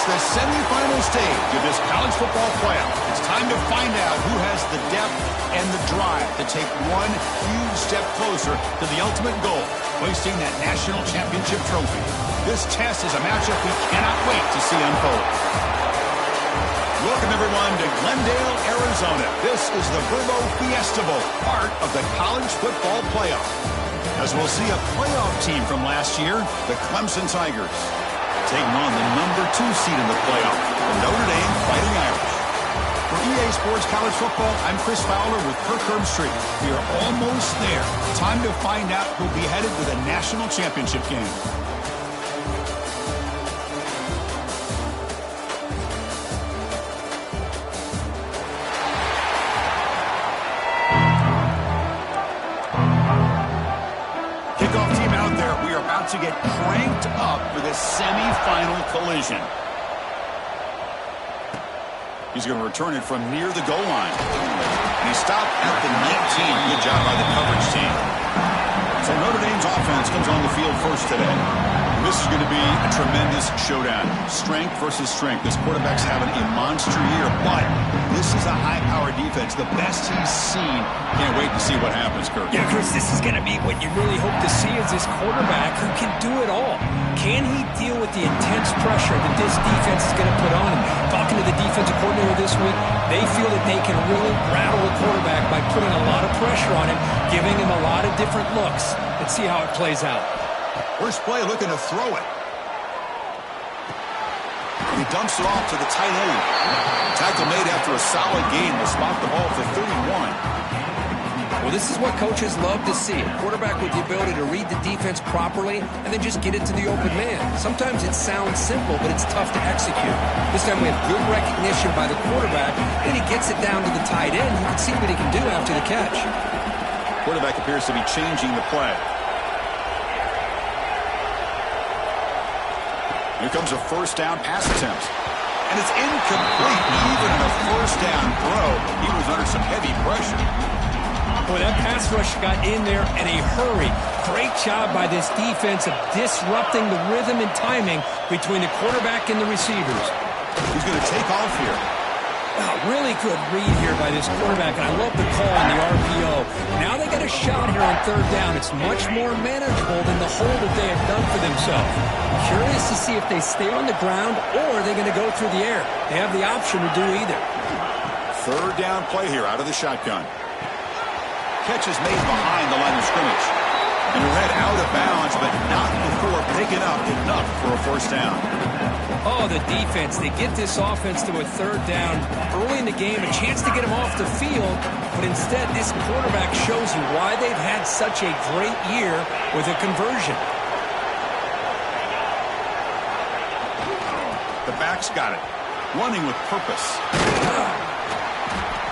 It's the semifinal stage of this college football playoff. It's time to find out who has the depth and the drive to take one huge step closer to the ultimate goal, hoisting that national championship trophy. This test is a matchup we cannot wait to see unfold. Welcome, everyone, to Glendale, Arizona. This is the Fiesta Bowl, part of the college football playoff. As we'll see a playoff team from last year, the Clemson Tigers, taking on the number 2 seed in the playoff, the Notre Dame Fighting Irish. For EA Sports College Football, I'm Chris Fowler with Kirk Herbstreit. We are almost there. Time to find out who'll be headed to the national championship game. To get cranked up for this semi-final collision. He's going to return it from near the goal line. And he stopped at the 19. Good job by the coverage team. So Notre Dame's offense comes on the field first today. And this is going to be a tremendous showdown. Strength versus strength. This quarterback's having a monster year, but this is a high-powered defense, the best he's seen. Can't wait to see what happens, Kirk. Yeah, Chris, this is going to be what you really hope to see is this quarterback who can do it all. Can he deal with the intense pressure that this defense is going to put on him? Talking to the defensive coordinator this week, they feel that they can really rattle the quarterback by putting a lot of pressure on him, giving him a lot of different looks. Let's see how it plays out. First play looking to throw it. He dumps it off to the tight end. Tackle made after a solid gain will spot the ball for 31. Well, this is what coaches love to see. A quarterback with the ability to read the defense properly and then just get it to the open man. Sometimes it sounds simple, but it's tough to execute. This time we have good recognition by the quarterback, and he gets it down to the tight end. You can see what he can do after the catch. Quarterback appears to be changing the play. Here comes a first down pass attempt. And it's incomplete. Even in a first down throw, he was under some heavy pressure. Boy, that pass rush got in there in a hurry. Great job by this defense of disrupting the rhythm and timing between the quarterback and the receivers. He's going to take off here. Really good read here by this quarterback, and I love the call on the RPO. Now they got a shot here on third down. It's much more manageable than the hole that they have done for themselves. Curious to see if they stay on the ground or are they going to go through the air. They have the option to do either. Third down play here out of the shotgun. Catch is made behind the line of scrimmage. And they're head out of bounds, but not before picking up enough for a first down. Oh, the defense. They get this offense to a third down early in the game, a chance to get them off the field, but instead this quarterback shows you why they've had such a great year with a conversion. The back's got it. Running with purpose.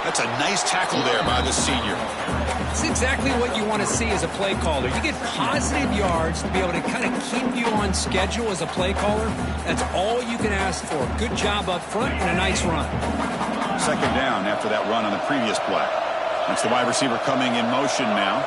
That's a nice tackle there by the senior. It's exactly what you want to see as a play caller. You get positive yards to be able to kind of keep you on schedule as a play caller. That's all you can ask for. Good job up front and a nice run. Second down after that run on the previous play. That's the wide receiver coming in motion now.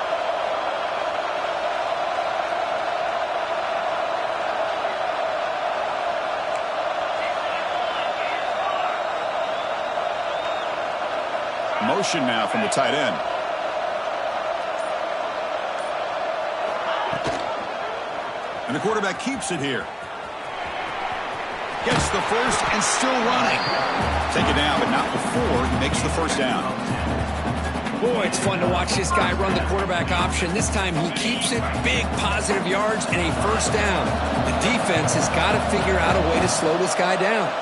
Motion now from the tight end. And the quarterback keeps it here. Gets the first and still running. Take it down, but not before he makes the first down. Boy, it's fun to watch this guy run the quarterback option. This time he keeps it. Big positive yards and a first down. The defense has got to figure out a way to slow this guy down.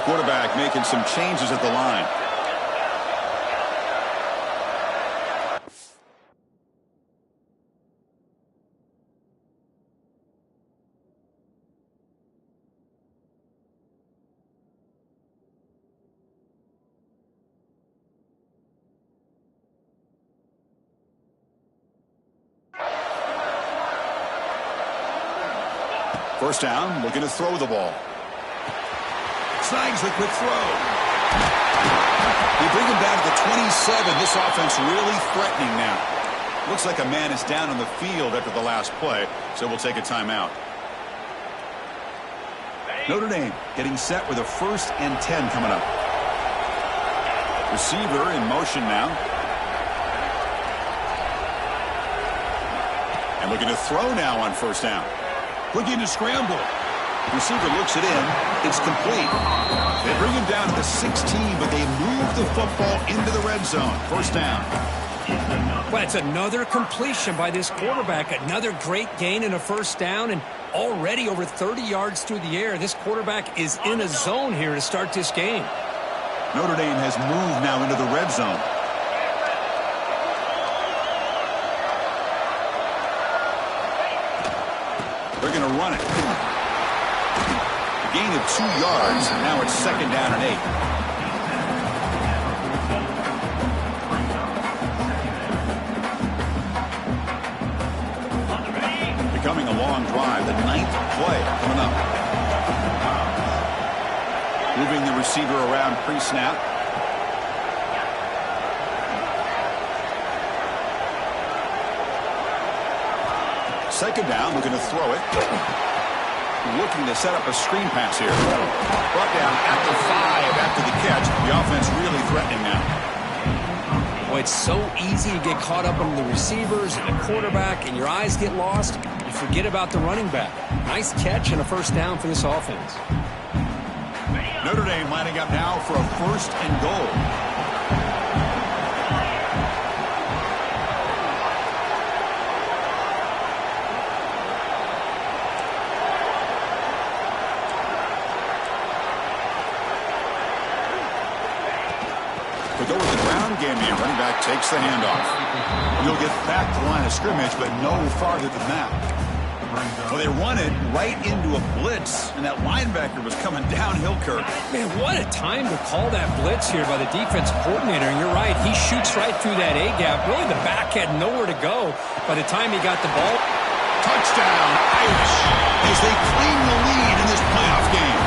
Quarterback making some changes at the line. First down, looking to throw the ball. Snags the quick throw. You bring him down to the 27. This offense really threatening now. Looks like a man is down on the field after the last play, so we'll take a timeout. Notre Dame getting set with a 1st and 10 coming up. Receiver in motion now. And looking to throw now on 1st down. Looking to scramble. Receiver looks it in. It's complete. They bring him down to the 16, but they move the football into the red zone. 1st down. Well, it's another completion by this quarterback. Another great gain and a 1st down, and already over 30 yards through the air. This quarterback is in a zone here to start this game. Notre Dame has moved now into the red zone. They're going to run it. A gain of 2 yards, and now it's 2nd down and 8. Becoming a long drive, the 9th play coming up. Moving the receiver around pre-snap. Second down, looking to throw it. Looking to set up a screen pass here. Brought down at the 5 after the catch. The offense really threatening now. Well, it's so easy to get caught up on the receivers and the quarterback, and your eyes get lost. You forget about the running back. Nice catch and a 1st down for this offense. Notre Dame lining up now for a 1st and goal. To go with the ground game here, running back takes the handoff. You'll get back to the line of scrimmage, but no farther than that. Well, they run it right into a blitz, and that linebacker was coming downhill, Kirk. Man, what a time to call that blitz here by the defensive coordinator. And you're right, he shoots right through that A-gap. Really, the back had nowhere to go by the time he got the ball. Touchdown, Irish, as they claim the lead in this playoff game.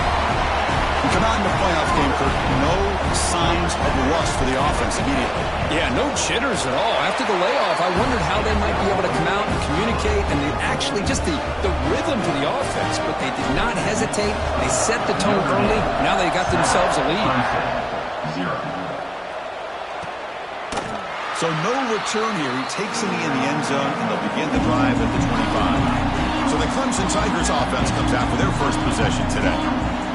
We come out in the playoff game, Kirk, no signs of rust for the offense immediately. Yeah, no jitters at all. After the layoff, I wondered how they might be able to come out and communicate, and actually just the rhythm to the offense. But they did not hesitate. They set the tone early. Now they got themselves a lead. So no return here. He takes it in the end zone, and they'll begin the drive at the 25. So the Clemson Tigers offense comes out for their first possession today.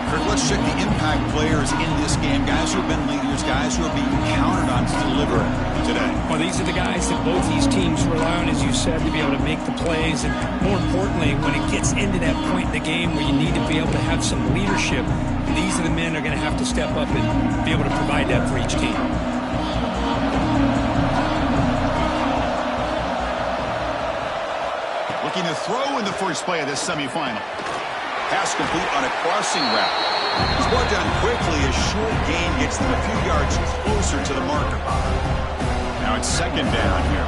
Kirk, let's check the impact players in this game. Guys who have been leaders, guys who are being counted on to deliver today. Well, these are the guys that both these teams rely on, as you said, to be able to make the plays. And more importantly, when it gets into that point in the game where you need to be able to have some leadership, these are the men who are going to have to step up and be able to provide that for each team. Looking to throw in the first play of this semifinal. Pass complete on a crossing route. He's brought down quickly. A short gain gets them a few yards closer to the marker. Now it's 2nd down here.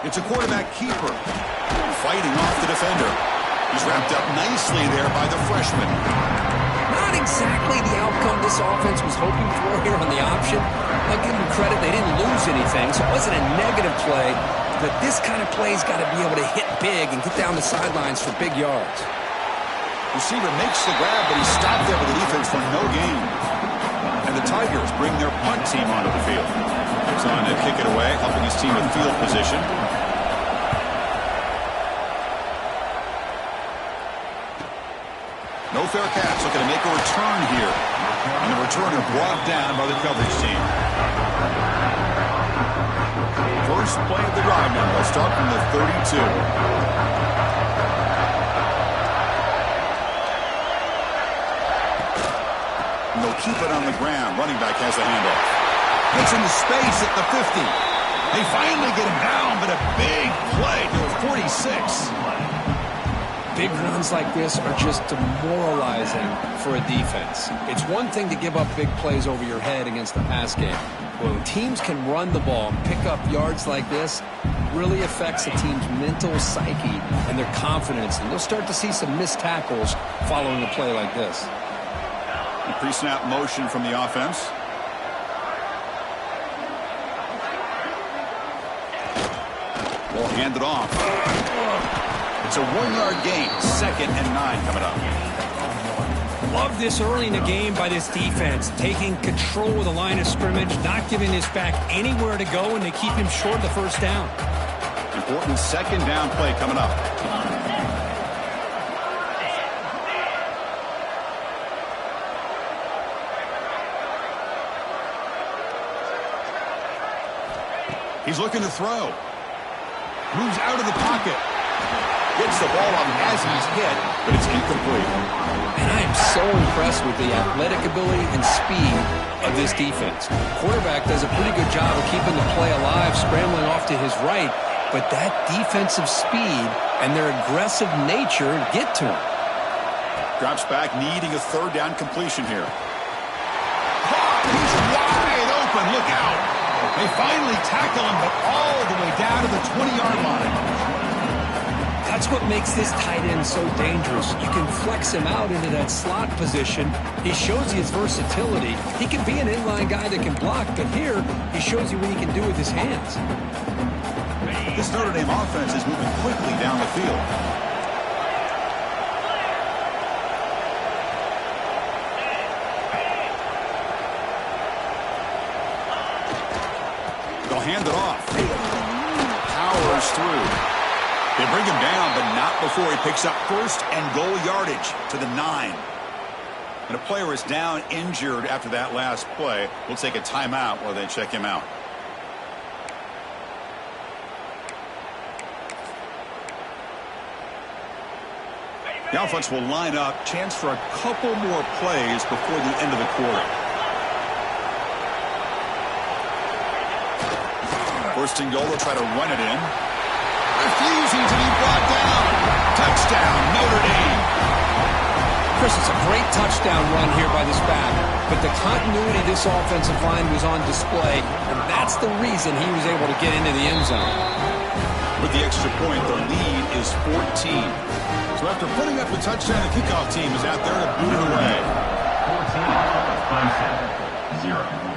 It's a quarterback keeper. Fighting off the defender. He's wrapped up nicely there by the freshman. Not exactly the outcome this offense was hoping for here on the option. I'll give them credit. They didn't lose anything, so it wasn't a negative play. But this kind of play's got to be able to hit big and get down the sidelines for big yards. Receiver makes the grab, but he's stopped there with the defense for no gain. And the Tigers bring their punt team onto the field. He's on to kick it away, helping his team with field position. No fair catch, looking to make a return here. And the returner brought down by the coverage team. First play of the drive now. They'll start from the 32. And they'll keep it on the ground. Running back has the handoff. Gets into space at the 50. They finally get him down, but a big play to the 46. Big runs like this are just demoralizing for a defense. It's one thing to give up big plays over your head against the pass game. When teams can run the ball and pick up yards like this, it really affects a team's mental psyche and their confidence. And you'll start to see some missed tackles following a play like this. Pre-snap motion from the offense. hand it off. It's a 1-yard gain. 2nd and 9 coming up. Love this early in the game by this defense, taking control of the line of scrimmage, not giving this back anywhere to go, and they keep him short of the first down. Important 2nd down play coming up. He's looking to throw. Moves out of the pocket. Gets the ball up as he's hit, but it's incomplete. And I am so impressed with the athletic ability and speed of this defense. Quarterback does a pretty good job of keeping the play alive, scrambling off to his right, but that defensive speed and their aggressive nature get to him. Drops back, needing a 3rd down completion here. He's wide open. Look out. They finally tackle him, but all the way down to the 20-yard line. That's what makes this tight end so dangerous. You can flex him out into that slot position. He shows you his versatility. He can be an inline guy that can block, but here he shows you what he can do with his hands. This Notre Dame offense is moving quickly down the field. They'll hand it off. Powers through. They bring him down, but not before he picks up 1st and goal yardage to the 9. And a player is down injured after that last play. We'll take a timeout while they check him out. The offense will line up. Chance for a couple more plays before the end of the quarter. 1st and goal, they'll try to run it in. Refusing to be brought down. Touchdown, Notre Dame. Chris, it's a great touchdown run here by this back, but the continuity of this offensive line was on display, and that's the reason he was able to get into the end zone. With the extra point, the lead is 14. So after putting up a touchdown, the kickoff team is out there to boot it away. 14-0.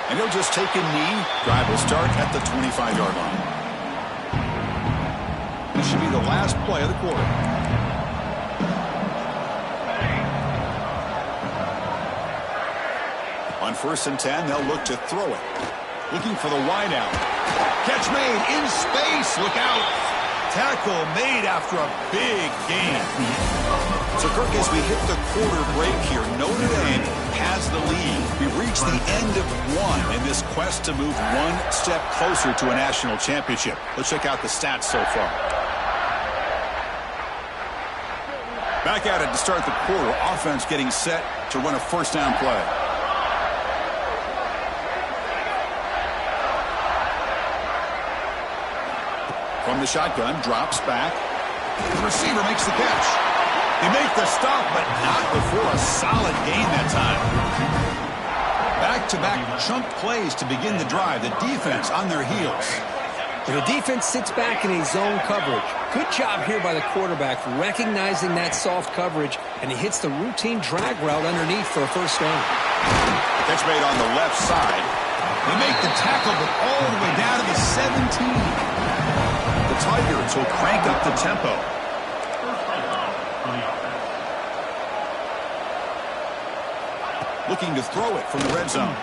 And he'll just take a knee. Drive will start at the 25-yard line. This should be the last play of the quarter. On 1st and 10, they'll look to throw it. Looking for the wideout. Catch made in space. Look out. Tackle made after a big gain. So, Kirk, as we hit the quarter break here, Notre Dame has the lead. We've reached the end of 1 in this quest to move 1 step closer to a national championship. Let's check out the stats so far. Back at it to start the quarter. Offense getting set to run a 1st down play. From the shotgun, drops back. The receiver makes the catch. They make the stop, but not before a solid gain that time. Back-to-back chunk plays to begin the drive. The defense on their heels. The defense sits back in a zone coverage. Good job here by the quarterback recognizing that soft coverage, and he hits the routine drag route underneath for a 1st down. Catch made on the left side. They make the tackle, but all the way down to the 17. The Tigers will crank up the tempo. Looking to throw it from the red zone.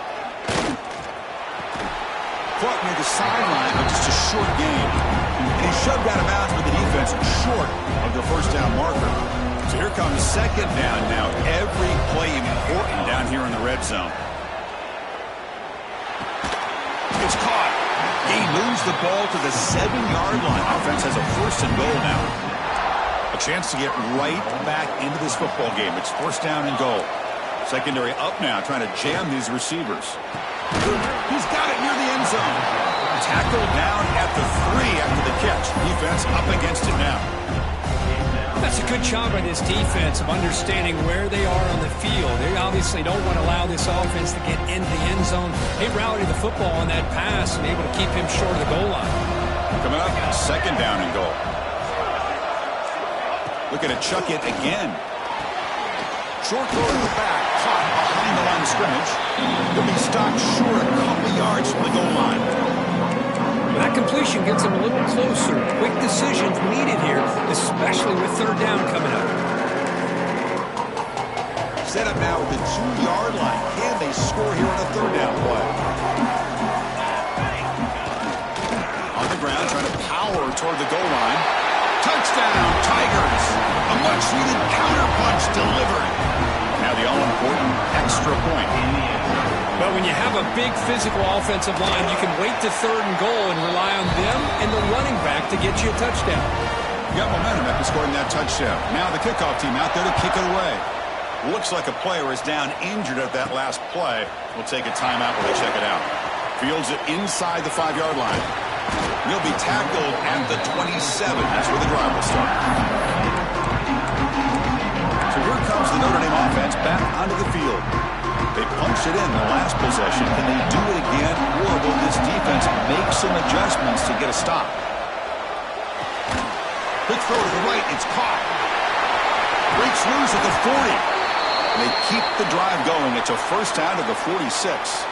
Caught near the sideline, but just a short gain. And he shoved out of bounds with the defense short of the 1st down marker. So here comes 2nd down now. Every play important down here in the red zone. It's caught. He moves the ball to the 7-yard line. Offense has a 1st and goal now. A chance to get right back into this football game. It's 1st down and goal. Secondary up now, trying to jam these receivers. He's got it near the end zone. Tackled down at the 3 after the catch. Defense up against it now. That's a good job by this defense of understanding where they are on the field. They obviously don't want to allow this offense to get into the end zone. They rallied the football on that pass and able to keep him short of the goal line. Coming up, 2nd down and goal. Looking to chuck it again. Short throw to the back, caught behind the line of scrimmage. He'll be stopped short a couple yards from the goal line. The That completion gets him a little closer. Quick decisions needed here, especially with third down coming up. Set up now at the 2-yard line. Can they score here on a third down play? On the ground, trying to power toward the goal line. Touchdown, Tigers! A much-needed counter-punch delivered. Now the all-important extra point. But when you have a big physical offensive line, you can wait to third and goal and rely on them and the running back to get you a touchdown. You got momentum after scoring that touchdown. Now the kickoff team out there to kick it away. Looks like a player is down injured at that last play. We'll take a timeout while they check it out. Fields it inside the 5-yard line. He'll be tackled at the 27. That's where the drive will start. So here comes the Notre Dame offense back onto the field. They punched it in the last possession. Can they do it again, or will this defense make some adjustments to get a stop? Quick throw to the right. It's caught. Breaks loose at the 40. And they keep the drive going. It's a first down to the 46.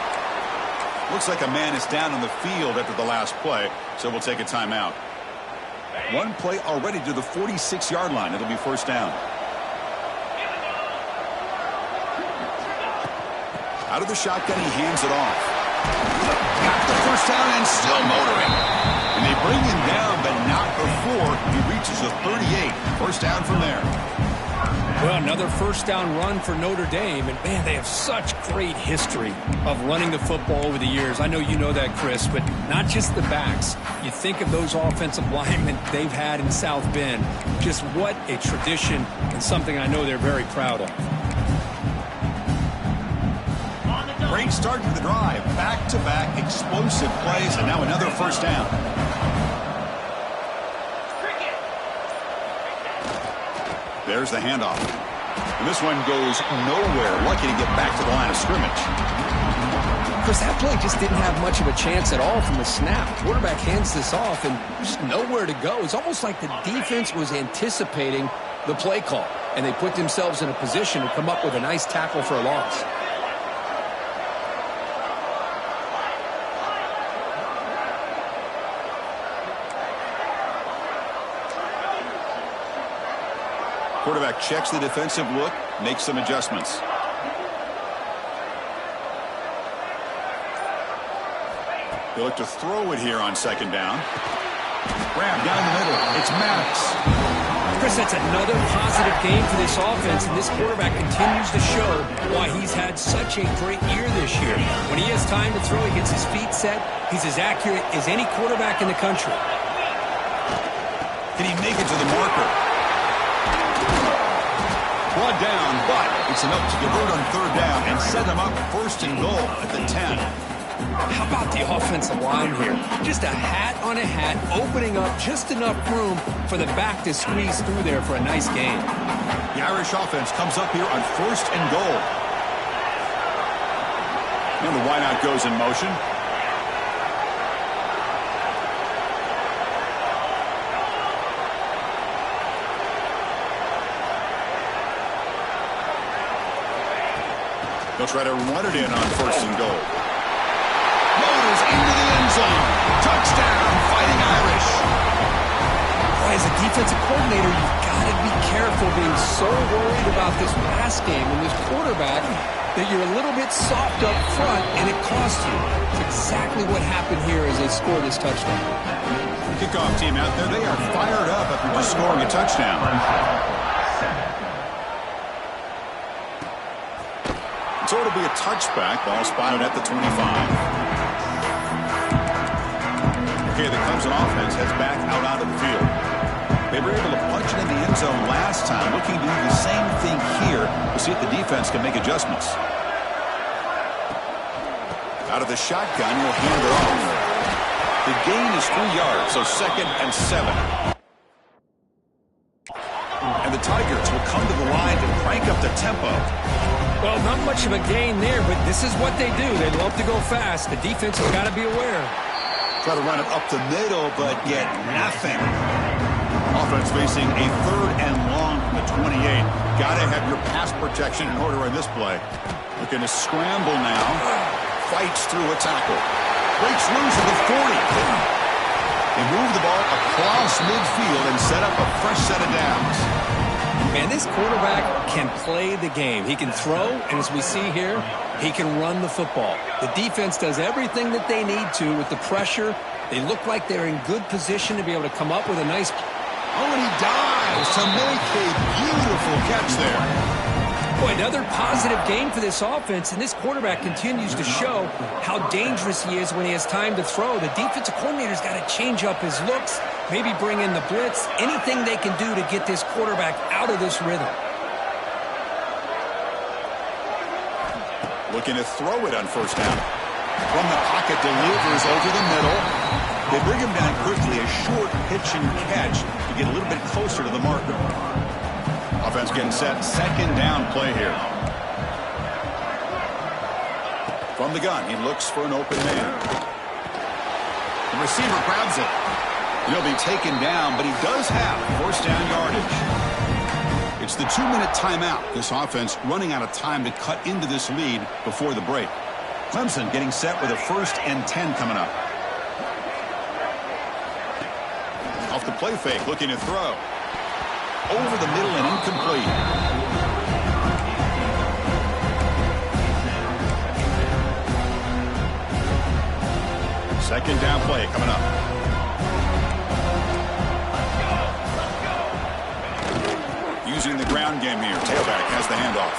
Looks like a man is down on the field after the last play, so we'll take a timeout. One play already to the 46-yard line. It'll be first down. Out of the shotgun, he hands it off. Got the first down and still motoring. And they bring him down, but not before he reaches the 38. First down from there. Well, another first down run for Notre Dame, and man, they have such great history of running the football over the years. I know you know that, Chris, but not just the backs. You think of those offensive linemen they've had in South Bend. Just what a tradition and something I know they're very proud of. Great start to the drive. Back-to-back explosive plays, and now another first down. There's the handoff. And this one goes nowhere. Lucky to get back to the line of scrimmage. Chris, that play just didn't have much of a chance at all from the snap. Quarterback hands this off and just nowhere to go. It's almost like the defense was anticipating the play call, and they put themselves in a position to come up with a nice tackle for a loss. Quarterback checks the defensive look, makes some adjustments. They look to throw it here on second down. Grab down the middle. It's Maddox. Chris, that's another positive game for this offense, and this quarterback continues to show why he's had such a great year this year. When he has time to throw, he gets his feet set. He's as accurate as any quarterback in the country. Can he make it to the marker? Brought down, but it's enough to convert on third down and set them up first and goal at the 10. How about the offensive line here? Just a hat on a hat, opening up just enough room for the back to squeeze through there for a nice gain. The Irish offense comes up here on first and goal. And the wideout goes in motion. They'll try to run it in on first and goal. Motors into the end zone. Touchdown, Fighting Irish. Boy, as a defensive coordinator, you've got to be careful being so worried about this pass game and this quarterback that you're a little bit soft up front, and it costs you. It's exactly what happened here as they score this touchdown. Kickoff team out there, they are fired up after just scoring a touchdown. So it'll be a touchback. Ball spotted at the 25. Okay, the Clemson offense heads back out onto the field. They were able to punch it in the end zone last time. Looking to do the same thing here to see if the defense can make adjustments. Out of the shotgun, he'll hand it off. The gain is 3 yards, so second and 7. And the Tigers will come to the line to crank up the tempo. Well, not much of a gain there, but this is what they do. They love to go fast. The defense has got to be aware. Try to run it up the middle, but get nothing. Offense facing a third and long from the 28. Got to have your pass protection in order in this play. Looking to scramble now. Fights through a tackle. Breaks loose at the 40. They move the ball across midfield and set up a fresh set of downs. Man, this quarterback can play the game. He can throw, and as we see here, he can run the football. The defense does everything that they need to with the pressure. They look like they're in good position to be able to come up with a nice... Oh, and he dives to make a beautiful catch there. Boy, another positive game for this offense, and this quarterback continues to show how dangerous he is when he has time to throw. The defensive coordinator's got to change up his looks, maybe bring in the blitz, anything they can do to get this quarterback out of this rhythm. Looking to throw it on first down. From the pocket, delivers over the middle. They bring him down quickly, a short pitch and catch to get a little bit closer to the marker. Offense getting set. Second down play here. From the gun, he looks for an open man. The receiver grabs it. He'll be taken down, but he does have first down yardage. It's the 2-minute timeout. This offense running out of time to cut into this lead before the break. Clemson getting set with a 1st and 10 coming up. Off the play fake, looking to throw. Over the middle and incomplete. Second down play coming up. Using the ground game here. Tailback has the handoff.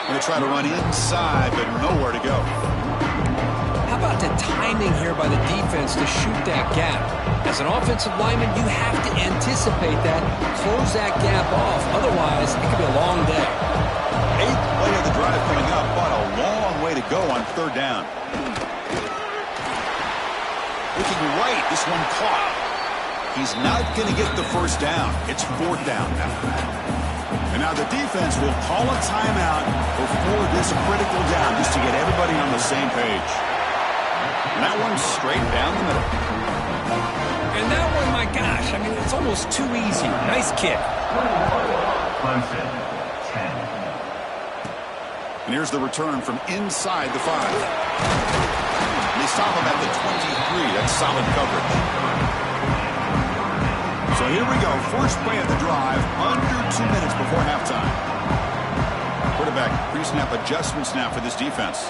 Going to try to run inside, but nowhere to go. How about the timing here by the defense to shoot that gap? As an offensive lineman, you have to anticipate that, close that gap off. Otherwise, it could be a long day. 8th play of the drive coming up, but a long way to go on third down. Looking right, this one caught. He's not going to get the first down. It's 4th down now. And now the defense will call a timeout before this critical down just to get everybody on the same page. And that one's straight down the middle. And that one, my gosh, I mean, it's almost too easy. Nice kick. Clemson, 10. And here's the return from inside the 5. And they stop him at the 23. That's solid coverage. So here we go. First play of the drive, under 2 minutes before halftime. Quarterback pre-snap adjustments now for this defense.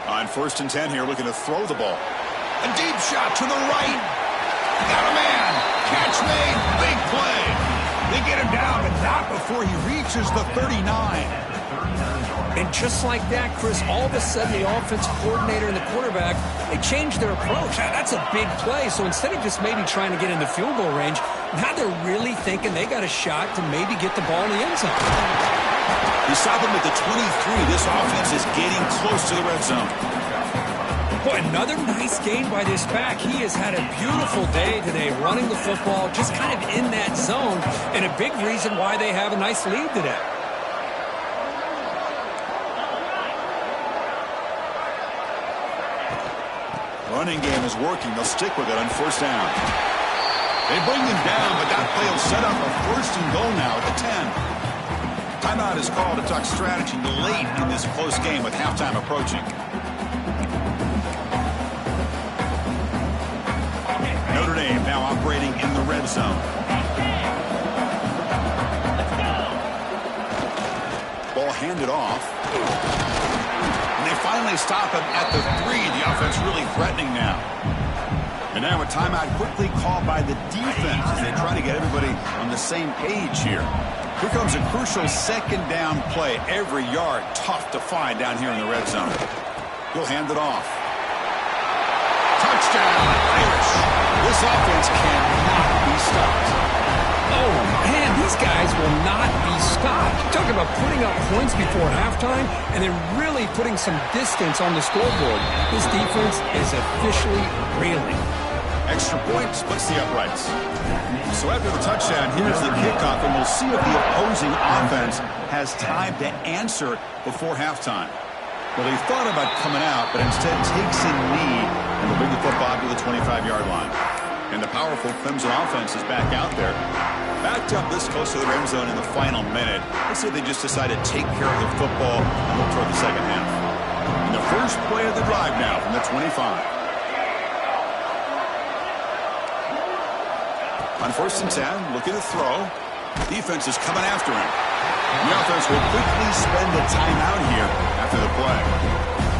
On 1st and 10 here, looking to throw the ball. A deep shot to the right. Got a man. Catch made. Big play. They get him down, but not before he reaches the 39. And just like that, Chris, all of a sudden the offensive coordinator and the quarterback, they changed their approach. That's a big play. So instead of just maybe trying to get in the field goal range, now they're really thinking they got a shot to maybe get the ball in the end zone. He stopped him at the 23. This offense is getting close to the red zone. Boy, another nice game by this back. He has had a beautiful day today running the football, just kind of in that zone, and a big reason why they have a nice lead today. Running game is working. They'll stick with it on first down. They bring him down, but that play will set up a 1st and goal now at the 10. Timeout is called to talk strategy late in this close game with halftime approaching. Notre Dame now operating in the red zone. Ball handed off. And they finally stop him at the 3. The offense really threatening now. And now a timeout quickly called by the defense as they try to get everybody on the same page here. Here comes a crucial second down play. Every yard tough to find down here in the red zone. He'll hand it off. Touchdown, Irish. This offense cannot be stopped. Oh, man, these guys will not be stopped. You're talking about putting up points before halftime and then really putting some distance on the scoreboard. This defense is officially reeling. Extra point splits the uprights. So after the touchdown, here's the kickoff, and we'll see if the opposing offense has time to answer before halftime. Well, they thought about coming out, but instead takes a knee and will bring the football to the 25-yard line. And the powerful Clemson offense is back out there. Backed up this close to the red zone in the final minute. Let's say they just decided to take care of the football and look toward the second half. And the first play of the drive now from the 25. On 1st and 10, looking to throw. Defense is coming after him. The offense will quickly spend the timeout here after the play.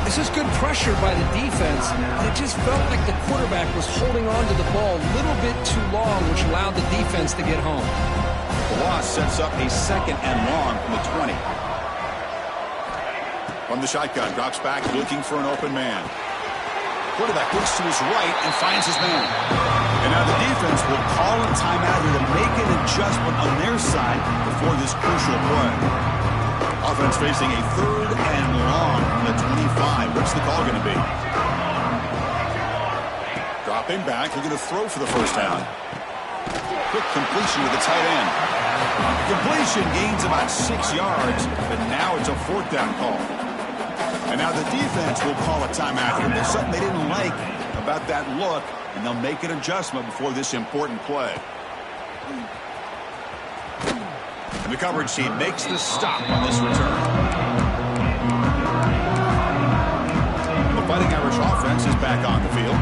This is good pressure by the defense, and it just felt like the quarterback was holding on to the ball a little bit too long, which allowed the defense to get home. The loss sets up a 2nd and long from the 20. From the shotgun, drops back, looking for an open man. Quarterback looks to his right and finds his man. And now the defense will call a timeout here to make an adjustment on their side before this crucial play. Offense facing a 3rd and long from the 25. What's the call going to be? Dropping back, looking to throw for the 1st down. Quick completion to the tight end. Completion gains about 6 yards, but now it's a 4th down call. And now the defense will call a timeout here. There's something they didn't like about that look, and they'll make an adjustment before this important play. And the coverage team makes the stop on this return. The Fighting Irish offense is back on the field.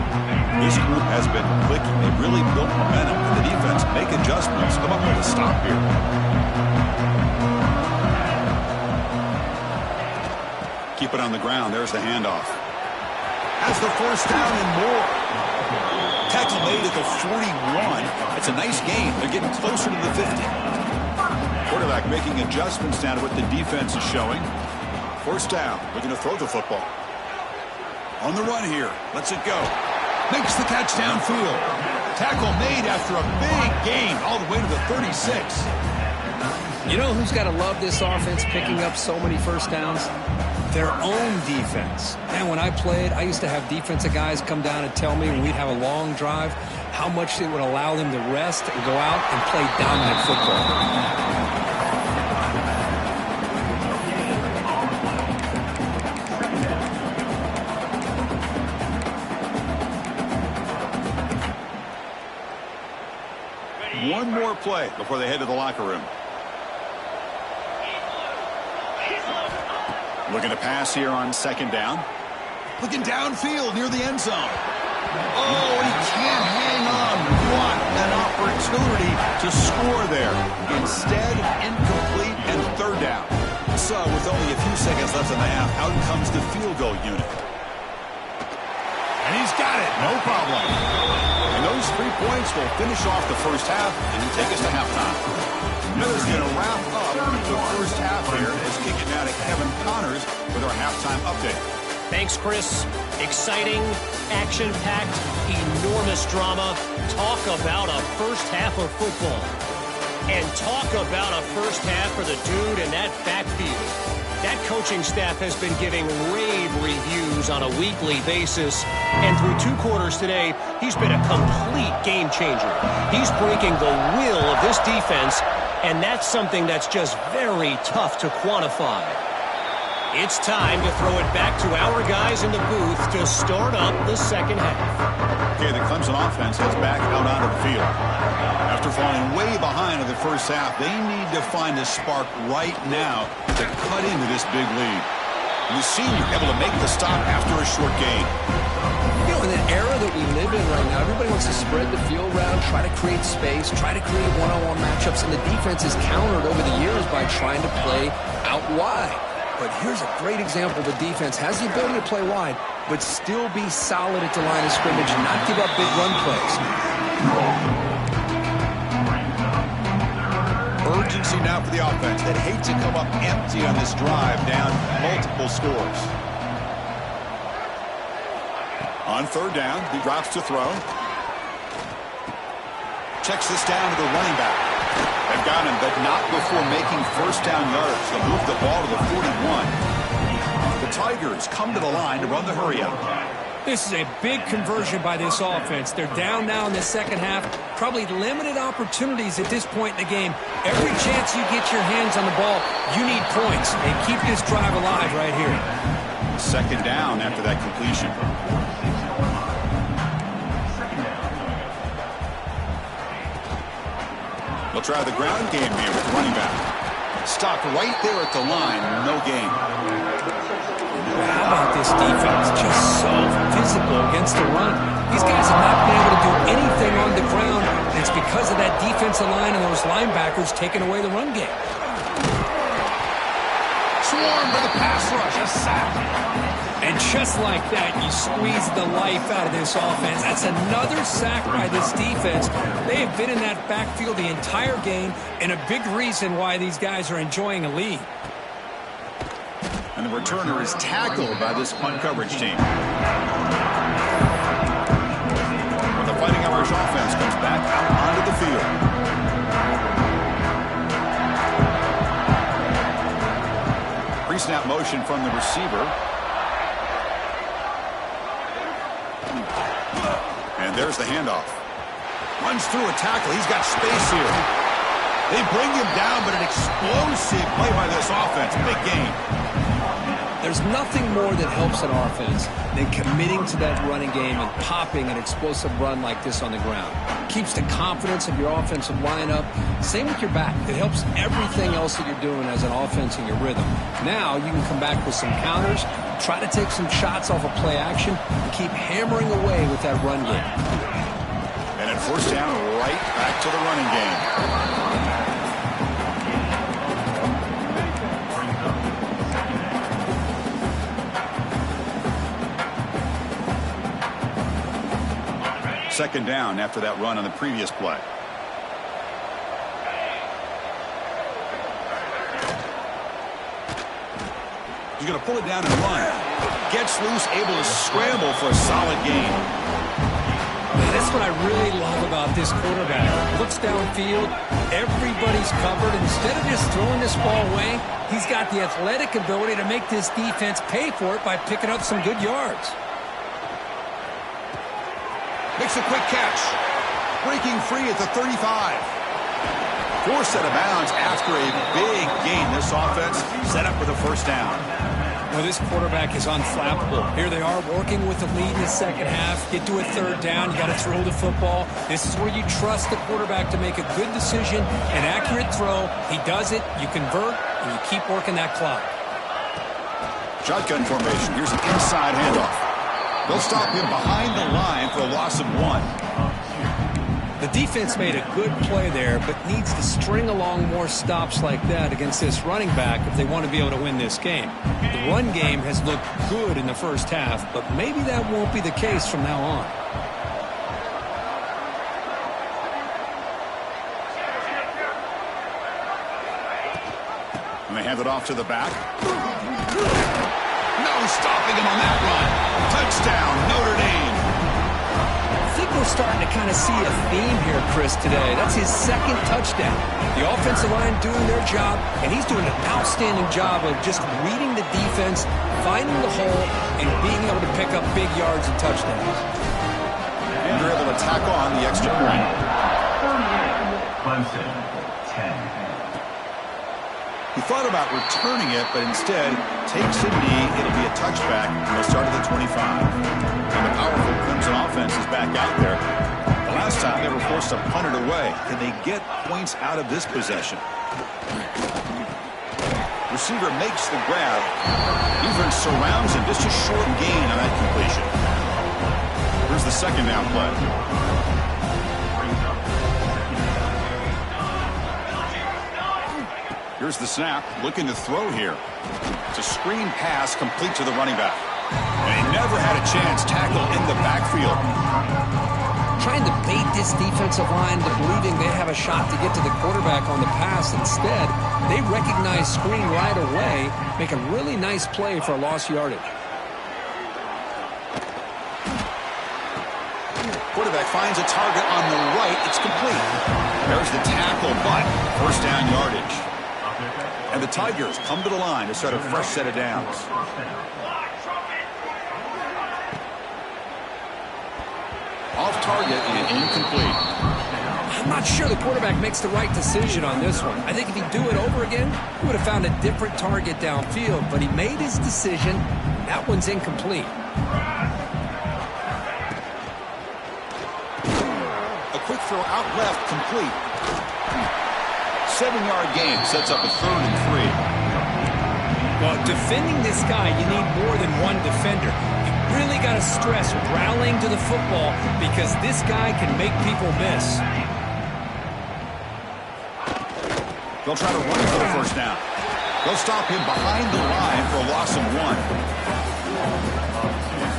This group has been clicking. They've really built momentum, and the defense make adjustments. Come up with a stop here. Keep it on the ground. There's the handoff. Has the 1st down and more. Tackle made at the 41. It's a nice game. They're getting closer to the 50. Quarterback making adjustments down to what the defense is showing. 1st down. Looking to throw the football. On the run here. Lets it go. Makes the catch downfield. Tackle made after a big gain all the way to the 36. You know who's got to love this offense picking up so many 1st downs? Their own defense. And when I played, I used to have defensive guys come down and tell me when we'd have a long drive how much it would allow them to rest and go out and play dominant football. One more play before they head to the locker room. Looking to pass here on 2nd down. Looking downfield near the end zone. Oh, he can't hang on. What an opportunity to score there. Instead, incomplete and 3rd down. So with only a few seconds left in the half, out comes the field goal unit. And he's got it. No problem. And those 3 points will finish off the 1st half and take us to halftime. Miller's going to wrap up the 1st half here as kicking out at Kevin Connors with our halftime update. Thanks, Chris. Exciting, action-packed, enormous drama. Talk about a 1st half of football. And talk about a 1st half for the dude in that backfield. That coaching staff has been giving rave reviews on a weekly basis. And through 2 quarters today, he's been a complete game changer. He's breaking the will of this defense, and that's something that's just very tough to quantify. It's time to throw it back to our guys in the booth to start up the 2nd half. Okay, the Clemson offense heads back out onto the field. After falling way behind in the 1st half, they need to find a spark right now to cut into this big lead. And the senior able to make the stop after a short gain. You know, in the era that we live in right now, everybody wants to spread the field around, try to create space, try to create one-on-one matchups, and the defense is countered over the years by trying to play out wide. But here's a great example. The defense has the ability to play wide, but still be solid at the line of scrimmage and not give up big run plays. Urgency now for the offense that hate to come up empty on this drive, down multiple scores. On 3rd down, he drops to throw. Checks this down to the running back. They've got him, but not before making 1st down yards. They'll move the ball to the 41. The Tigers come to the line to run the hurry-up. This is a big conversion by this offense. They're down now in the 2nd half. Probably limited opportunities at this point in the game. Every chance you get your hands on the ball, you need points. And keep this drive alive right here. 2nd down after that completion. They'll try the ground game here with the running back. Stopped right there at the line. No gain. How about this defense? Just so physical against the run. These guys have not been able to do anything on the ground, and it's because of that defensive line and those linebackers taking away the run game. Swarm for the pass rush, a sack. And just like that, you squeeze the life out of this offense. That's another sack by this defense. They have been in that backfield the entire game, and a big reason why these guys are enjoying a lead. And the returner is tackled by this punt coverage team. When the Fighting Irish offense comes back out onto the field. Pre-snap motion from the receiver. And there's the handoff. Runs through a tackle. He's got space here. They bring him down, but an explosive play by this offense. Big game. There's nothing more that helps an offense than committing to that running game and popping an explosive run like this on the ground. Keeps the confidence of your offensive lineup. Same with your back. It helps everything else that you're doing as an offense in your rhythm. Now you can come back with some counters, try to take some shots off of play action, and keep hammering away with that run game. And at first down, right back to the running game. Second down after that run on the previous play. He's going to pull it down and run. Gets loose, able to scramble for a solid gain. That's what I really love about this quarterback. Looks downfield, everybody's covered. Instead of just throwing this ball away, he's got the athletic ability to make this defense pay for it by picking up some good yards. Makes a quick catch. Breaking free at the 35. Forced out of bounds after a big gain. This offense set up for the first down. Well, this quarterback is unflappable. Here they are working with the lead in the second half. Get to a third down. You got to throw the football. This is where you trust the quarterback to make a good decision, an accurate throw. He does it. You convert, and you keep working that clock. Shotgun formation. Here's an inside handoff. They'll stop him behind the line for a loss of 1. The defense made a good play there, but needs to string along more stops like that against this running back if they want to be able to win this game. The run game has looked good in the first half, but maybe that won't be the case from now on. And they hand it off to the back. No stopping him on that run. Touchdown, Notre Dame. I think we're starting to kind of see a theme here, Chris, today. That's his second touchdown. The offensive line doing their job, and he's doing an outstanding job of just reading the defense, finding the hole, and being able to pick up big yards and touchdowns. And they're able to tack on the extra point. Clemson, 10. He thought about returning it, but instead takes a knee. It'll be a touchback. They'll start at the 25. And the powerful Clemson offense is back out there. The last time they were forced to punt it away. Can they get points out of this possession? Receiver makes the grab. Defense surrounds him. Just a short gain on that completion. Here's the second down play. Here's the snap, looking to throw here. It's a screen pass complete to the running back. And he never had a chance. Tackle in the backfield. Trying to bait this defensive line to believing they have a shot to get to the quarterback on the pass. Instead, they recognize screen right away, make a really nice play for a lost yardage. Quarterback finds a target on the right. It's complete. There's the tackle, but first down yardage. And the Tigers come to the line to start a fresh set of downs. Off target and incomplete. I'm not sure the quarterback makes the right decision on this one. I think if he'd do it over again, he would have found a different target downfield, but he made his decision. That one's incomplete. A quick throw out left, complete. 7-yard gain sets up a 3rd and 3. Well, defending this guy, you need more than one defender. You really got to stress rallying to the football because this guy can make people miss. They'll try to run for the first down. They'll stop him behind the line for a loss of 1.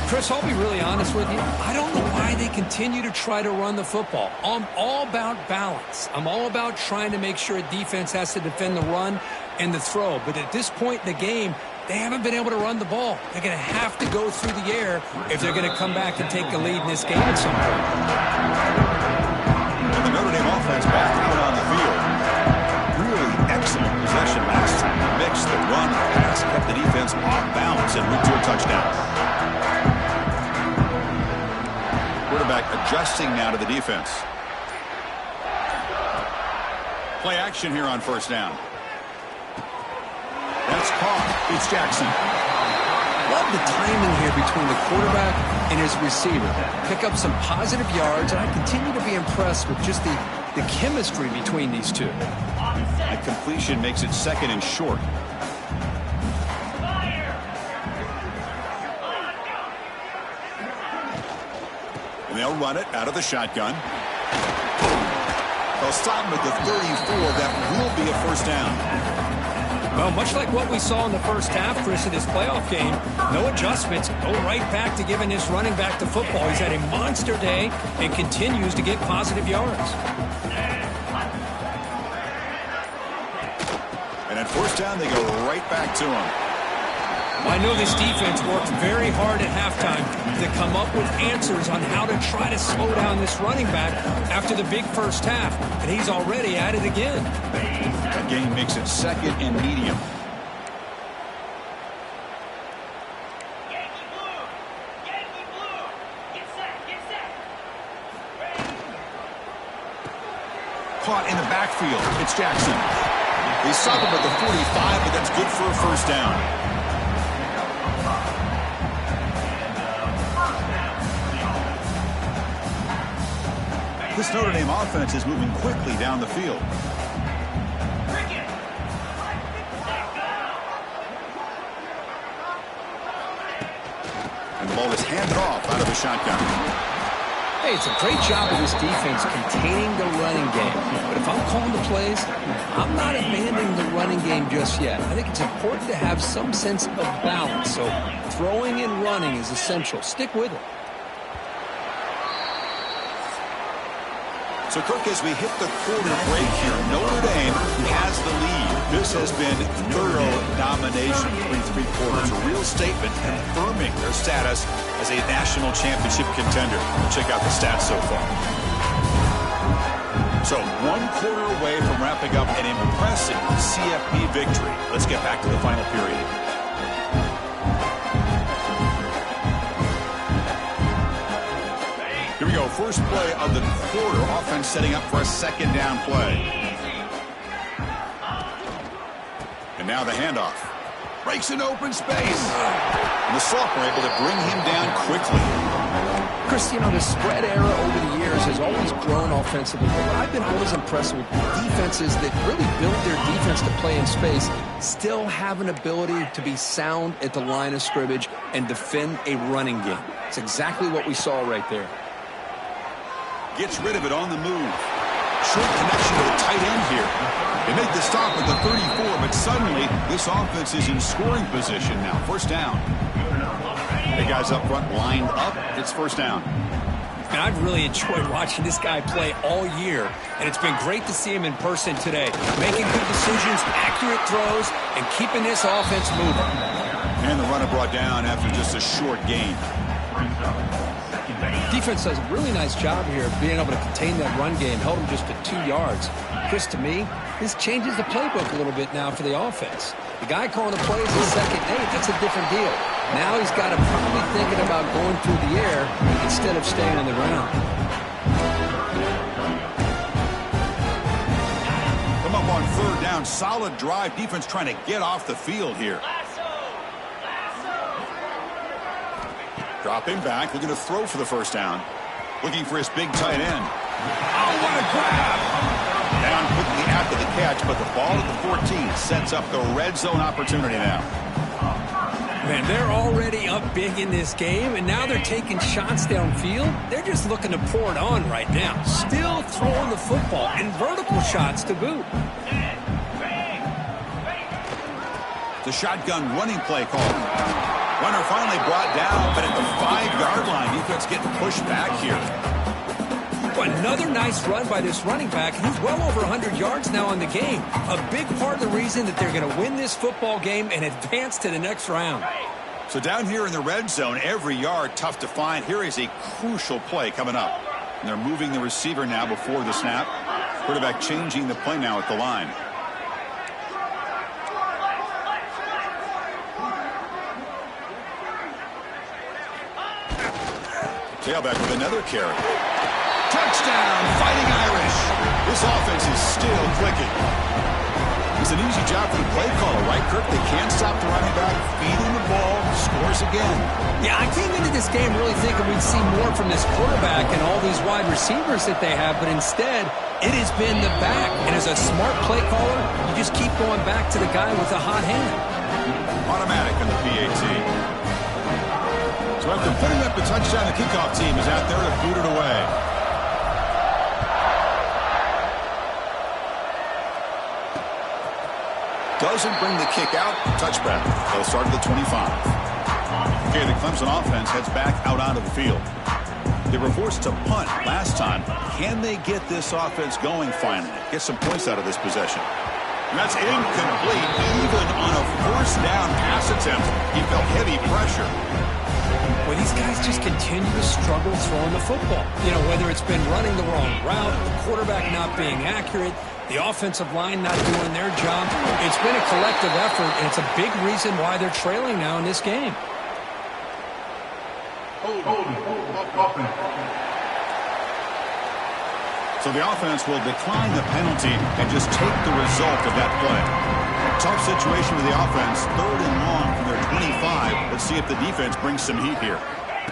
Chris, I'll be really honest with you. I don't know why they continue to try to run the football. I'm all about balance. I'm all about trying to make sure a defense has to defend the run and the throw. But at this point in the game, they haven't been able to run the ball. They're going to have to go through the air if they're going to come back and take the lead in this game at some point. And the Notre Dame offense back out on the field. Really excellent possession last time. The mix, the run, the pass kept the defense off balance and moved to a touchdown. Quarterback adjusting now to the defense. Play action here on first down. That's caught. It's Jackson. Love the timing here between the quarterback and his receiver. Pick up some positive yards, and I continue to be impressed with just the chemistry between these two. That completion makes it second and short. And they'll run it out of the shotgun. They'll stop him at the 34. That will be a first down. Well, much like what we saw in the first half, Chris, in this playoff game, no adjustments, go right back to giving this running back the football. He's had a monster day and continues to get positive yards. And at first down, they go right back to him. Well, I know this defense worked very hard at halftime to come up with answers on how to try to slow down this running back after the big first half, and he's already at it again. That gain makes it second and medium. Caught in the backfield. It's Jackson. They stop him at the 45, but that's good for a first down. This Notre Dame offense is moving quickly down the field. And the ball is handed off out of the shotgun. Hey, it's a great job of this defense containing the running game. But if I'm calling the plays, I'm not abandoning the running game just yet. I think it's important to have some sense of balance. So throwing and running is essential. Stick with it. So, Kirk, as we hit the quarter break here, Notre Dame has the lead. This has been thorough domination through 3 quarters. A real statement confirming their status as a national championship contender. Check out the stats so far. So, 1 quarter away from wrapping up an impressive CFP victory. Let's get back to the final period. Here we go. First play of the quarter. Offense setting up for a second down play. And now the handoff. Breaks an open space. And the sophomore able to bring him down quickly. Chris, you know, the spread era over the years has always grown offensively. But I've been always impressed with defenses that really build their defense to play in space, still have an ability to be sound at the line of scrimmage and defend a running game. It's exactly what we saw right there. Gets rid of it on the move. Short connection to the tight end here. They make the stop at the 34, but suddenly this offense is in scoring position now. First down. The guys up front lined up. It's first down. And I've really enjoyed watching this guy play all year, and it's been great to see him in person today. Making good decisions, accurate throws, and keeping this offense moving. And the runner brought down after just a short gain. Defense does a really nice job here of being able to contain that run game, held him just at 2 yards. Chris, to me, this changes the playbook a little bit now for the offense. The guy calling the plays is second and 8. That's a different deal. Now he's got to probably thinking about going through the air instead of staying on the ground. Come up on third down. Solid drive. Defense trying to get off the field here. Dropping back, looking to throw for the first down. Looking for his big tight end. Oh, what a grab! Down quickly after the catch, but the ball at the 14 sets up the red zone opportunity now. Man, they're already up big in this game, and now they're taking shots downfield. They're just looking to pour it on right now. Still throwing the football, and vertical shots to boot. The shotgun running play call. Runner finally brought down, but at the 5-yard line, defense getting pushed back here. Another nice run by this running back. He's well over 100 yards now in the game. A big part of the reason that they're going to win this football game and advance to the next round. So down here in the red zone, every yard tough to find. Here is a crucial play coming up. And they're moving the receiver now before the snap. Quarterback changing the play now at the line. Tailback with another carry. Touchdown, Fighting Irish. This offense is still clicking. It's an easy job for the play caller, right, Kirk? They can't stop the running back, feeding the ball, scores again. Yeah, I came into this game really thinking we'd see more from this quarterback and all these wide receivers that they have, but instead, it has been the back. And as a smart play caller, you just keep going back to the guy with the hot hand. Automatic on the PAT. So after putting up the touchdown, the kickoff team is out there to boot it away. Doesn't bring the kick out. Touchback. They'll start at the 25. Okay, the Clemson offense heads back out onto the field. They were forced to punt last time. Can they get this offense going finally? Get some points out of this possession. And that's incomplete. Even on a first down pass attempt, he felt heavy pressure. Well, these guys just continue to struggle throwing the football. You know, whether it's been running the wrong route, the quarterback not being accurate, the offensive line not doing their job. It's been a collective effort, and it's a big reason why they're trailing now in this game. So the offense will decline the penalty and just take the result of that play. Tough situation with the offense. 3rd and long from their 25. Let's see if the defense brings some heat here.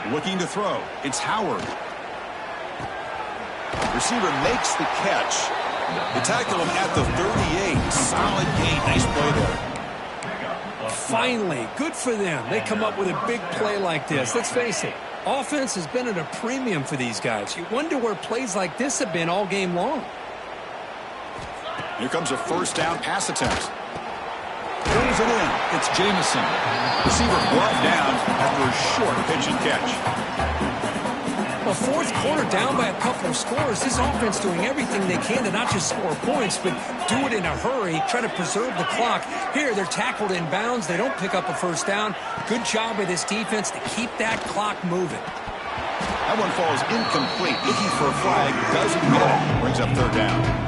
Looking to throw. It's Howard. Receiver makes the catch. They tackle him at the 38. Solid gain. Nice play there. Finally, good for them. They come up with a big play like this. Let's face it, offense has been at a premium for these guys. You wonder where plays like this have been all game long. Here comes a first down pass attempt. Pulls it in. It's Jamison. Receiver brought down after a short pitch and catch. Well, 4th quarter down by a couple of scores. This offense doing everything they can to not just score points, but do it in a hurry, try to preserve the clock. Here, they're tackled in bounds. They don't pick up a first down. Good job by this defense to keep that clock moving. That one falls incomplete. Looking for a flag. Doesn't get it. Brings up 3rd down.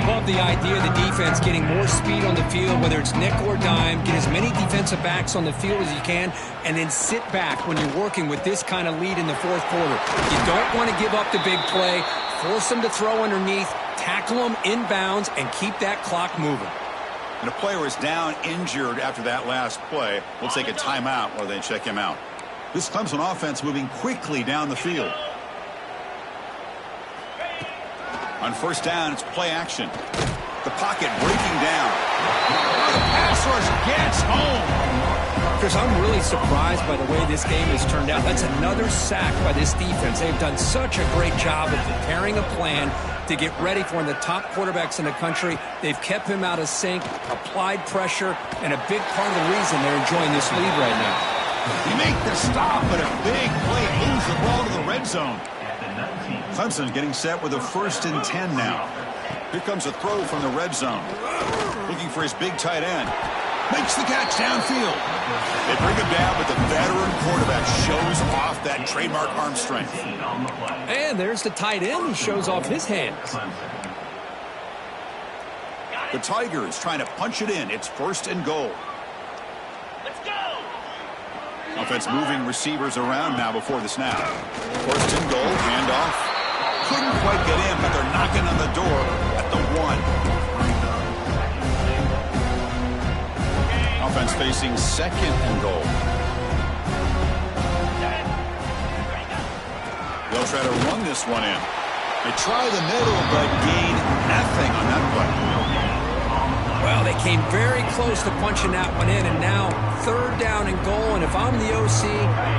Love the idea of the defense getting more speed on the field, whether it's nickel or dime. Get as many defensive backs on the field as you can, and then sit back when you're working with this kind of lead in the 4th quarter. You don't want to give up the big play. Force them to throw underneath, tackle them in bounds, and keep that clock moving. And a player is down injured after that last play. We'll take a timeout while they check him out. This Clemson offense moving quickly down the field. On first down, it's play action. The pocket breaking down. The pass rush gets home. Chris, I'm really surprised by the way this game has turned out. That's another sack by this defense. They've done such a great job of preparing a plan to get ready for one of the top quarterbacks in the country. They've kept him out of sync, applied pressure, and a big part of the reason they're enjoying this lead right now. You make the stop, but a big play moves the ball to the red zone. Clemson getting set with a 1st and 10 now. Here comes a throw from the red zone. Looking for his big tight end. Makes the catch downfield. They bring him down, but the veteran quarterback shows off that trademark arm strength. And there's the tight end who shows off his hands. The Tigers trying to punch it in. It's 1st and goal. Let's go! Offense moving receivers around now before the snap. 1st and goal, handoff. Couldn't quite get in, but they're knocking on the door at the 1. Offense facing 2nd and goal. They'll try to run this one in. They try the middle, but gain nothing on that play. Well, they came very close to punching that one in, and now 3rd down and goal, and if I'm the OC,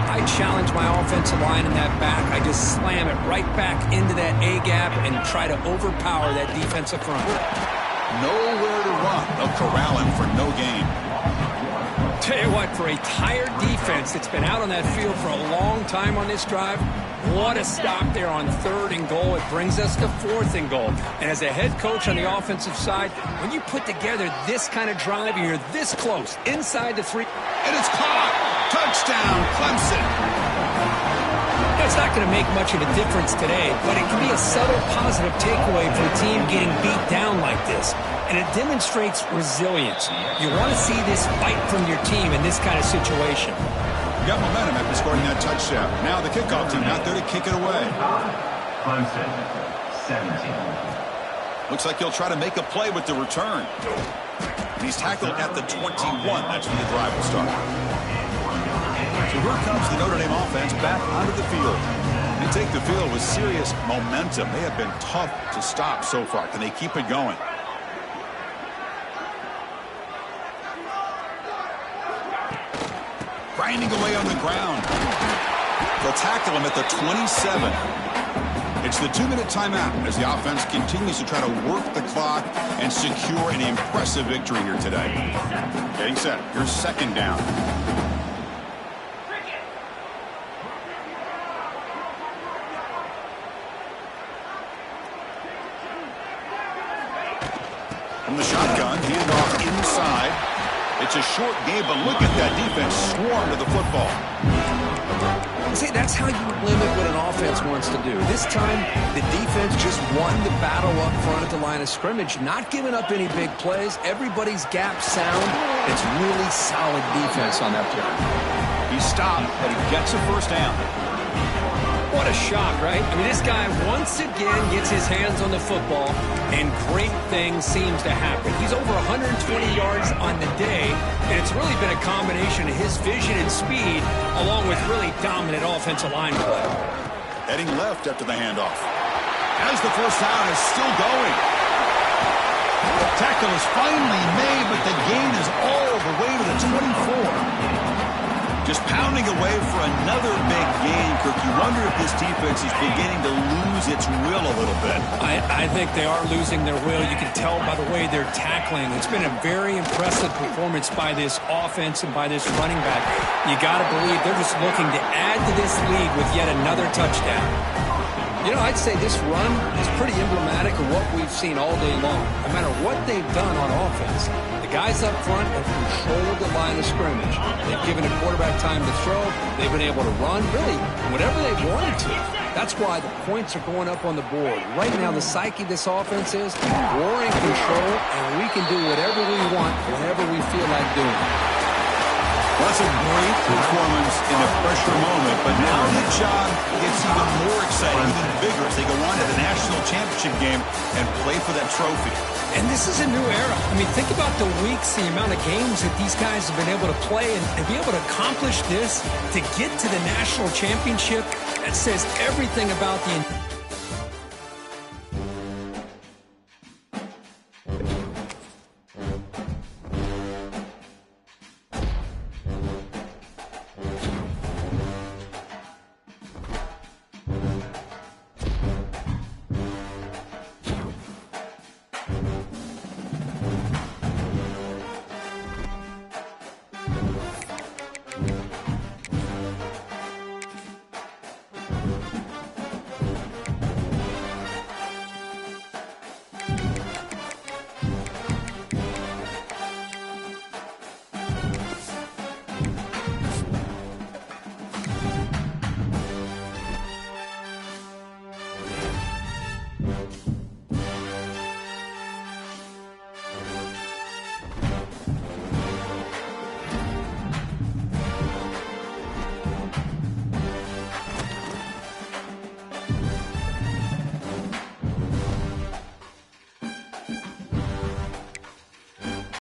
I challenge my offensive line in that back. I just slam it right back into that A-gap and try to overpower that defensive front. Nowhere to run. They'll corral him for no gain. Tell you what, for a tired defense that's been out on that field for a long time on this drive, what a stop there on 3rd and goal. It brings us to 4th and goal. And as a head coach on the offensive side, when you put together this kind of drive and you're this close, inside the 3... And it's caught! Touchdown, Clemson! It's not going to make much of a difference today, but it can be a subtle positive takeaway for a team getting beat down like this. And it demonstrates resilience. You want to see this fight from your team in this kind of situation. You got momentum after scoring that touchdown. Now the kickoff team out there to kick it away. Clemson, 17. Looks like he'll try to make a play with the return. He's tackled at the 21. That's when the drive will start. So here comes the Notre Dame offense back onto the field. They take the field with serious momentum. They have been tough to stop so far. Can they keep it going? Grinding away on the ground. They'll tackle him at the 27. It's the 2-minute timeout as the offense continues to try to work the clock and secure an impressive victory here today. Getting set. Here's 2nd down. From the shotgun, handoff inside. It's a short game, but look at that defense swarm to the football. See, that's how you limit what an offense wants to do. This time, the defense just won the battle up front at the line of scrimmage, not giving up any big plays. Everybody's gap sound. It's really solid defense on that play. He stopped, but he gets a 1st down. What a shock, right? I mean, this guy once again gets his hands on the football, and great things seems to happen. He's over 120 yards on the day, and it's really been a combination of his vision and speed, along with really dominant offensive line play. Heading left after the handoff. As the 1st down is still going. The tackle is finally made, but the gain is all the way to the 24. Just pounding away for another big gain, Kirk. You wonder if this defense is beginning to lose its will a little bit. I think they are losing their will. You can tell by the way they're tackling. It's been a very impressive performance by this offense and by this running back. You got to believe they're just looking to add to this lead with yet another touchdown. You know, I'd say this run is pretty emblematic of what we've seen all day long. No matter what they've done on offense, the guys up front have controlled the line of scrimmage. They've given a quarterback time to throw. They've been able to run, really, whatever they've wanted to. That's why the points are going up on the board. Right now, the psyche of this offense is we're in control, and we can do whatever we want, whenever we feel like doing it. Well, that's a great performance in a pressure moment, but now the job gets even more exciting, even bigger as they go on to the national championship game and play for that trophy. And this is a new era. I mean, think about the weeks, the amount of games that these guys have been able to play and be able to accomplish this, to get to the national championship. That says everything about the